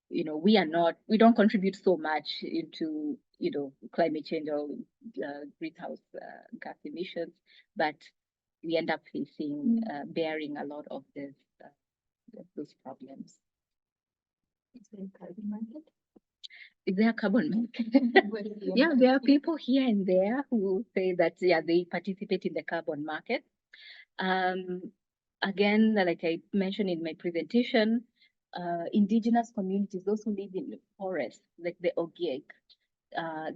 C: you know, we don't contribute so much into, you know, climate change or greenhouse gas emissions, but we end up bearing a lot of those problems.
B: Is there a carbon market?
C: Is there a carbon market? Yeah, there are people here and there who say that, yeah, they participate in the carbon market. Again, like I mentioned in my presentation, indigenous communities, those who live in the forest, like the Ogiek,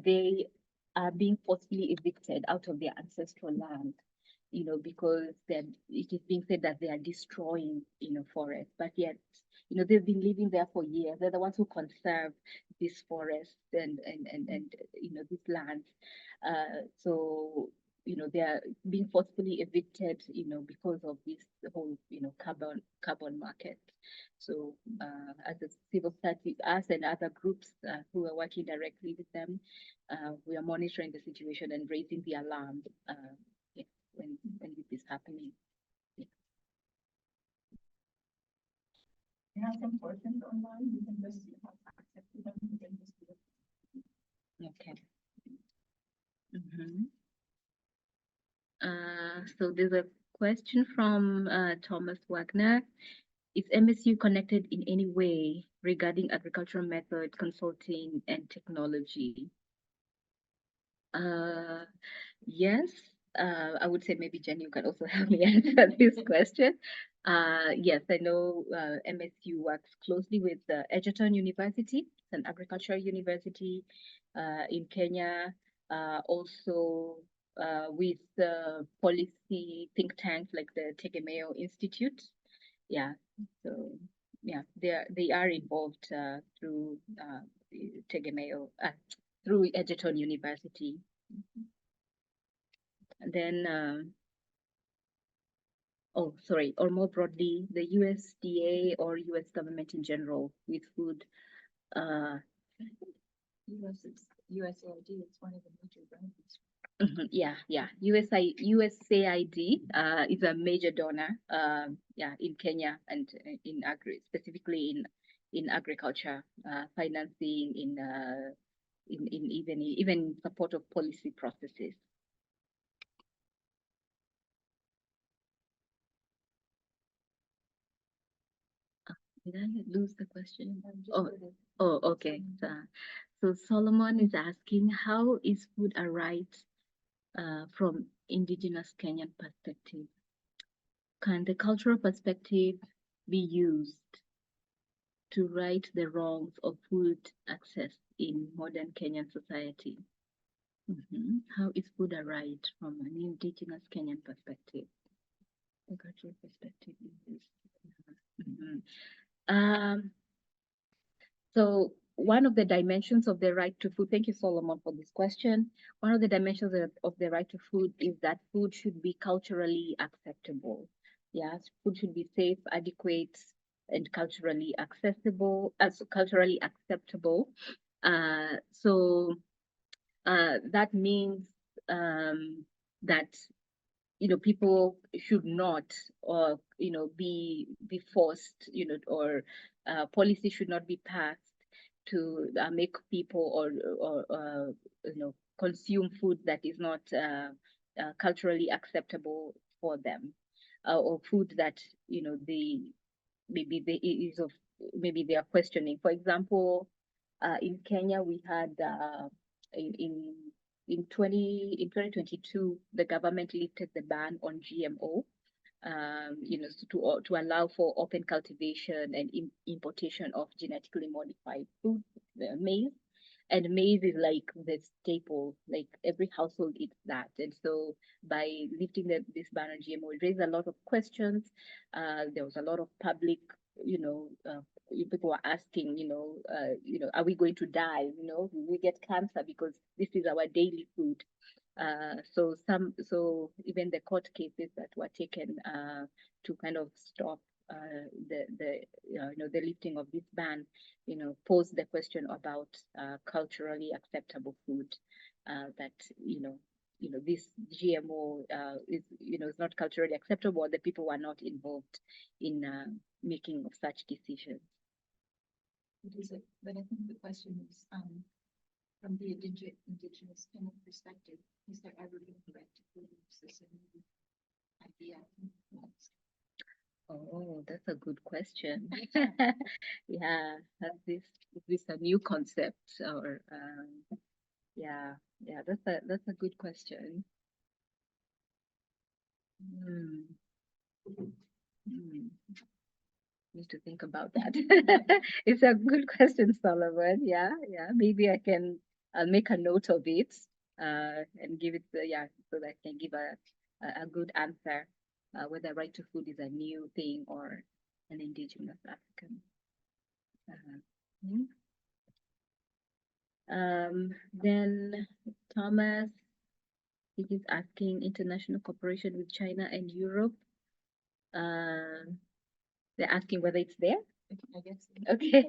C: they are being forcibly evicted out of their ancestral land, you know, because it is being said that they are destroying, you know, forests, but yet, you know, they've been living there for years. They're the ones who conserve these forests and you know, these lands. So you know, they are being forcefully evicted, you know, because of this whole, you know, carbon market. So as a civil society, us and other groups who are working directly with them, we are monitoring the situation and raising the alarm yeah, when this is happening. Yeah.
A: We have some questions online. You can just have access to them. You can just do it.
C: Okay. So there's a question from Thomas Wagner. Is MSU connected in any way regarding agricultural method, consulting, and technology? Yes, I would say maybe Jenny, you can also help me answer this question. Yes, I know MSU works closely with Egerton University. It's an agricultural university in Kenya. Also with policy think tanks like the Tegemeo Institute. Yeah, so yeah, they are involved through Tegemeo, through Egerton University. And then, oh, sorry, or more broadly, the USDA or US government in general with food.
B: USAID is one of the major brands.
C: Yeah, yeah. USAID is a major donor, yeah, in Kenya and in specifically in agriculture, financing in even support of policy processes. Did I lose the question? Oh, okay. So Solomon is asking, how is food a right from indigenous Kenyan perspective? Can the cultural perspective be used to right the wrongs of food access in modern Kenyan society? How is food a right from an indigenous Kenyan perspective? The cultural perspective is this. So one of the dimensions of the right to food, thank you, Solomon, for this question. One of the dimensions of the right to food is that food should be culturally acceptable. Yes, food should be safe, adequate, and culturally accessible, culturally acceptable. So that means that people should not, or be forced, or policy should not be passed to make people or consume food that is not culturally acceptable for them, or food that they maybe they is of maybe they are questioning. For example, in Kenya we had in in 2022 the government lifted the ban on GMO, to allow for open cultivation and importation of genetically modified food, maize. And maize is like the staple, like every household eats that. And so by lifting this ban on GMO, it raised a lot of questions. There was a lot of public, people were asking, are we going to die? Will we get cancer because this is our daily food? So even the court cases that were taken to kind of stop the lifting of this ban, pose the question about culturally acceptable food, that this GMO is not culturally acceptable, or the people were not involved in making of such decisions.
B: But I think the question is, from the indigenous Kenyan perspective, is there ever been a right to food? Is this a new idea?
C: Oh, that's a good question. Yeah, is this a new concept, or yeah, that's a good question. Hmm. Hmm. Need to think about that. It's a good question, Solomon. Yeah, yeah. Maybe I'll make a note of it, and give it, so that I can give a good answer, whether right to food is a new thing or an indigenous African. Then Thomas, he is asking international cooperation with China and Europe. They're asking whether it's there.
B: I guess.
C: Okay.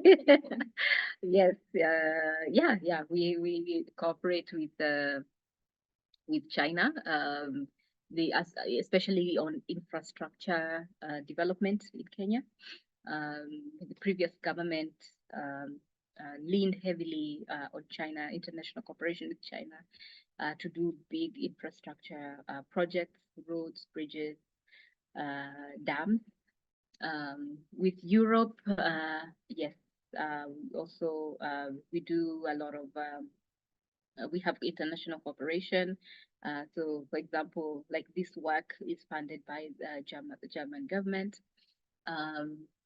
C: Yes. Yeah. We cooperate with China. Especially on infrastructure development in Kenya. The previous government leaned heavily on China, international cooperation with China, to do big infrastructure projects, roads, bridges, dams. With Europe, yes, also we do a lot of, we have international cooperation. So, for example, like this work is funded by the German government,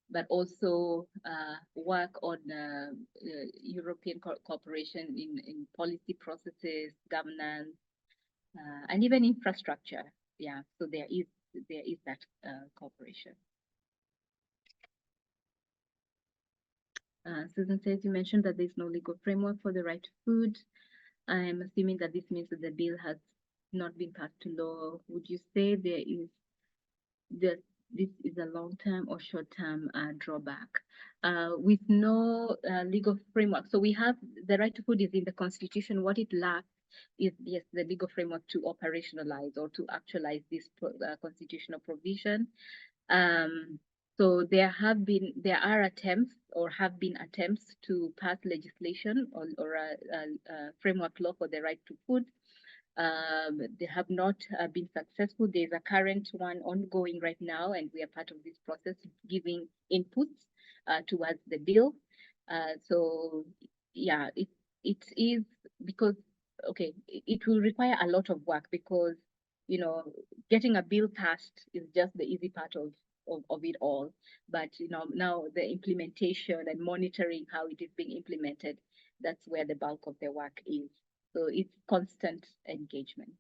C: but also work on European cooperation in policy processes, governance, and even infrastructure. Yeah, so there is that cooperation. Susan says, you mentioned that there's no legal framework for the right to food. I'm assuming that this means that the bill has not been passed to law. Would you say this is a long-term or short-term drawback? With no legal framework. So we have the right to food is in the Constitution. What it lacks is yes, the legal framework to operationalize or to actualize this constitutional provision. So there are attempts or have been attempts to pass legislation or a framework law for the right to food. They have not been successful. There's a current one ongoing right now, and we are part of this process, giving inputs towards the bill. So yeah, it is because, okay, it will require a lot of work because, you know, getting a bill passed is just the easy part of it all. But, you know, now the implementation and monitoring how it is being implemented, that's where the bulk of the work is. So it's constant engagement.